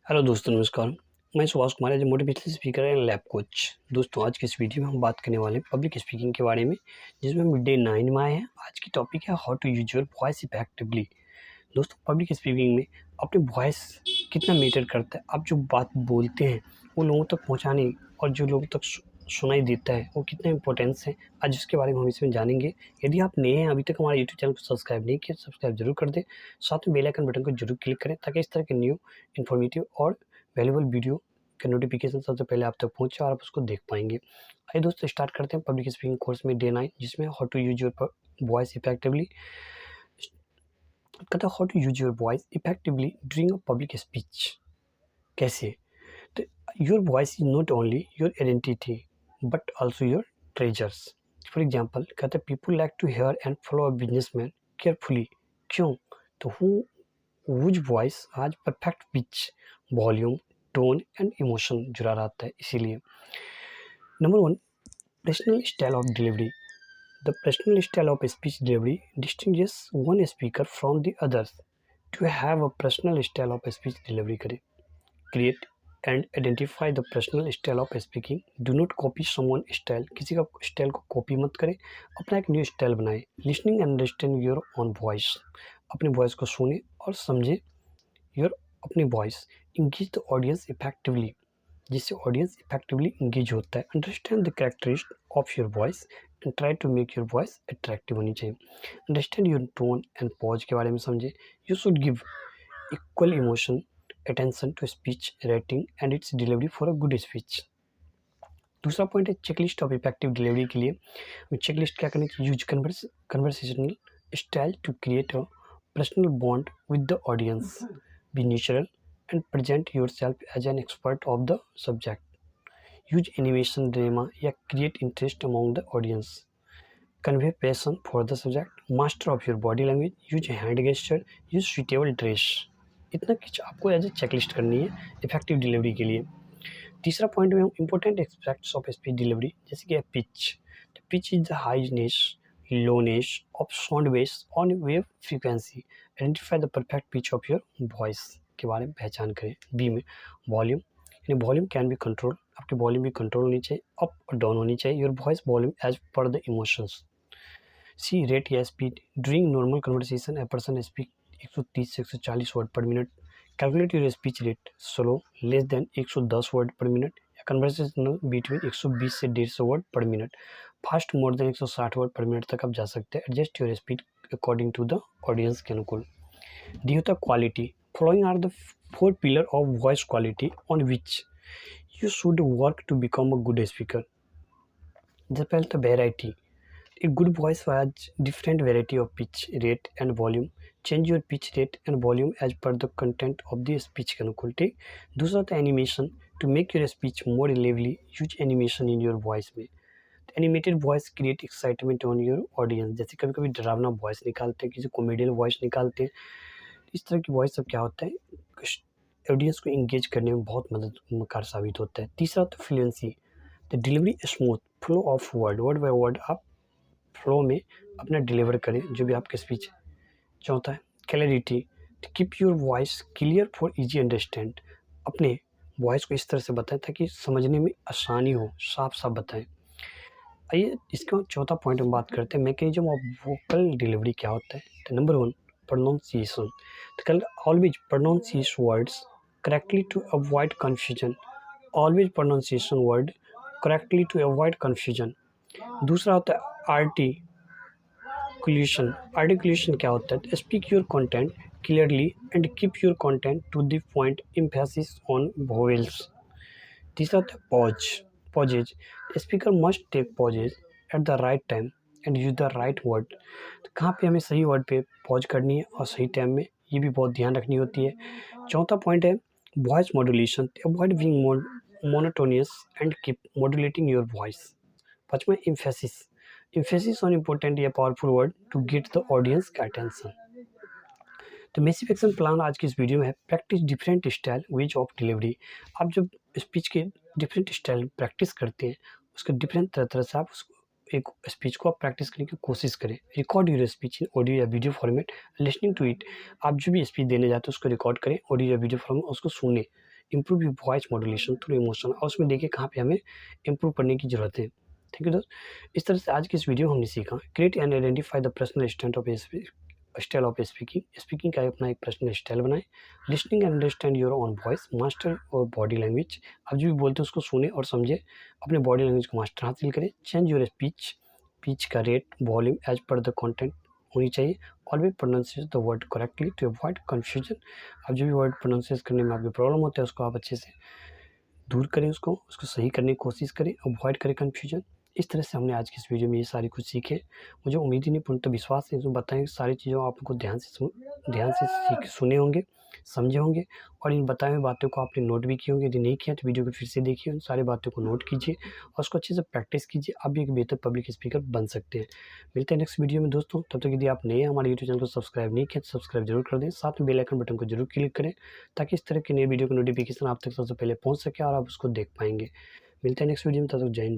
Hello दोस्तों, नमस्कार। मैं Subhash Kumar as a motivational speaker and life coach. दोस्तों, आज की इस वीडियो में हम बात करने वाले हैं पब्लिक स्पीकिंग के बारे में, जिसमें हम डे 9 में आए हैं। आज की टॉपिक है how to use your voice effectively. दोस्तों, पब्लिक स्पीकिंग में अपनी वॉइस कितना मैटर करता है। आप जो बात बोलते हैं वो लोगों तक पहुंचाने और जो लोगों तक सुनाई देता है वो कितना इंपॉर्टेंस है, आज इसके बारे में हम इसमें जानेंगे। यदि आप नए हैं, अभी तक हमारे यूट्यूब चैनल को सब्सक्राइब नहीं किया, सब्सक्राइब जरूर कर दें। साथ में बेल आइकन बटन को जरूर क्लिक करें ताकि इस तरह के न्यू इन्फॉर्मेटिव और वैल्यूबल वीडियो का नोटिफिकेशन सबसे पहले आप तक पहुंचे और आप उसको देख पाएंगे। आइए दोस्तों, स्टार्ट करते हैं पब्लिक स्पीकिंग कोर्स में डे 9, जिसमें how to use your voice effectively. कहता है how to use your voice effectively during a public speech. कैसे? तो your voice is not only your identity but also your treasures. For example, कहते हैं people like to hear and follow a businessman carefully. क्यों? तो whose voice has perfect pitch, volume, tone and emotion जुड़ा रहता है, इसीलिए। Number 1, personal style of delivery. The personal style of speech delivery distinguishes one speaker from the others. To have a personal style of speech delivery करें, create and identify the personal style of speaking. Do not copy someone's style. किसी का style को copy मत करें, अपना एक new style बनाएं। Listening and understand your own voice. अपनी वॉइस को सुने और समझे योर अपनी voice. Engage the audience effectively, जिससे ऑडियंस इफेक्टिवली इंगेज होता है। Understand the characteristic of your voice and try to make your voice attractive होनी चाहिए। Understand your tone and pause के बारे में समझे। You should give equal emotion attention to speech writing and its delivery for a good speech. दूसरा point है checklist of effective delivery के लिए। चेकलिस्ट क्या करनी चाहिए? Use conversational style to create a personal bond with the audience. Be natural and present yourself as an expert of the subject. Use animation, drama या create interest among the audience. Convey passion for the subject. Master of your body language. Use hand gesture. Use suitable dress. इतना कुछ आपको as a checklist करनी है effective delivery के लिए। तीसरा point में हम important aspects of speech delivery, जैसे कि pitch. Pitch is the highness lowness of sound base on wave frequency. Identify the perfect pitch of your voice के बारे में पहचान करें। बी में वॉल्यूम, यानी वॉल्यूम कैन बी कंट्रोल। आपकी वॉल्यूम भी कंट्रोल होनी चाहिए, अप और डाउन होनी चाहिए। Your voice volume as per the emotions. C rate या speed. During normal conversation a person speak 130 से 140 word per minute. Calculate your speech rate slow less than 110 word per minute या conversational between 120 से 150 word per minute. Fast more than 160 word per minute तक आप जा सकते हैं। Adjust your speed according to the audience के अनुकूल। डी होता है quality. Following are the 4 pillar of voice quality on which you should work to become a good speaker. जैसे पहले तो variety. A good voice has different variety of pitch, rate and volume. Change your pitch rate and volume as per the content of the speech के अनुकूल। ठीक। दूसरा होता है animation. To make your speech more lively use animation in your voice में। Animated voice create excitement on your audience. जैसे कभी कभी डरावना वॉइस निकालते हैं, किसी कॉमेडियन वॉइस निकालते हैं, इस तरह की वॉइस सब क्या होता है, ऑडियंस को इंगेज करने में बहुत मददगार साबित होता है। तीसरा होता है fluency. The delivery smooth flow of word by word आप फ्लो में अपना डिलीवर करें जो भी आपके स्पीच। चौथा है clarity. To keep your voice clear for easy understand. अपने वॉइस को इस तरह से बताएं ताकि समझने में आसानी हो, साफ साफ बताएं। आइए इसके बाद चौथा पॉइंट हम बात करते हैं मैकेनिज्म ऑफ वोकल डिलीवरी क्या होता है। तो नंबर 1, प्रोनाउंसिएशन। तो कल always pronunciate words correctly to avoid confusion. Always pronunciation word correctly to avoid confusion. दूसरा होता है आर्टिकुलेशन। आर्टिकुलेशन क्या होता है? Speak your content clearly and keep your content to the point, emphasis on vowels. तीसरा होता है pauses. Speaker must take pauses at the right time and use the right word. तो कहाँ पे हमें सही वर्ड पे पॉज करनी है और सही टाइम में, ये भी बहुत ध्यान रखनी होती है। चौथा पॉइंट है voice modulation. Avoid being monotonous and keep modulating your voice. पांचवा emphasis on important या powerful word to get the audience का अटेंशन। तो मेसिव एक्शन प्लान आज की इस वीडियो में है practice different style ways of delivery. आप जब स्पीच के डिफरेंट स्टाइल प्रैक्टिस करते हैं, उसके डिफरेंट तरह से आप उसको एक स्पीच को आप प्रैक्टिस करने की कोशिश करें। Record your speech in audio या video format, listening to it. आप जो भी स्पीच देने जाते हैं उसको रिकॉर्ड करें ऑडियो या वीडियो फॉर्मेट, उसको सुने। Improve your voice modulation through emotion, और उसमें देखिए कहाँ पे हमें इम्प्रूव करने की ज़रूरत है। थैंक यू दोस्त। इस तरह से आज की इस वीडियो में हमने सीखा create and identify the personal style of speaking. Speaking का अपना एक पर्सनल स्टाइल बनाएं। Listening and understand your own voice, master और बॉडी लैंग्वेज। आप जो भी बोलते हैं उसको सुने और समझे, अपने बॉडी लैंग्वेज को मास्टर हासिल करें। चेंज योर स्पीच, पिच का rate volume as per the content होनी चाहिए। Always pronunciate the word correctly to avoid confusion. आप जो भी वर्ड प्रोनाउंसिएट करने में आपकी प्रॉब्लम होता है उसको आप अच्छे से दूर करें, उसको सही करने की कोशिश करें, अवॉइड करें कन्फ्यूजन। इस तरह से हमने आज की इस वीडियो में ये सारी कुछ सीखे। मुझे उम्मीद ही नहीं, पूर्णतः विश्वास है, जो बताएँ सारी चीज़ों आपको ध्यान से सुने होंगे, समझे होंगे, और इन बताई हुई बातों को आपने नोट भी किए होंगे। यदि नहीं किया तो वीडियो को फिर से देखिए, उन सारी बातों को नोट कीजिए और उसको अच्छे से प्रैक्टिस कीजिए। आप भी एक बेहतर पब्लिक स्पीकर बन सकते हैं। मिलते हैं नेक्स्ट वीडियो में दोस्तों। तब तक यदि आप नए हैं, हमारे यूट्यूब चैनल को सब्सक्राइब नहीं किया तो सब्सक्राइब जरूर कर दें। साथ में बेल आइकन बटन को जरूर क्लिक करें ताकि इस तरह की नई वीडियो का नोटिफिकेशन आप तक सबसे पहले पहुंच सके और आप उसको देख पाएंगे। मिलते हैं नेक्स्ट वीडियो में, तब तक जय हिंद।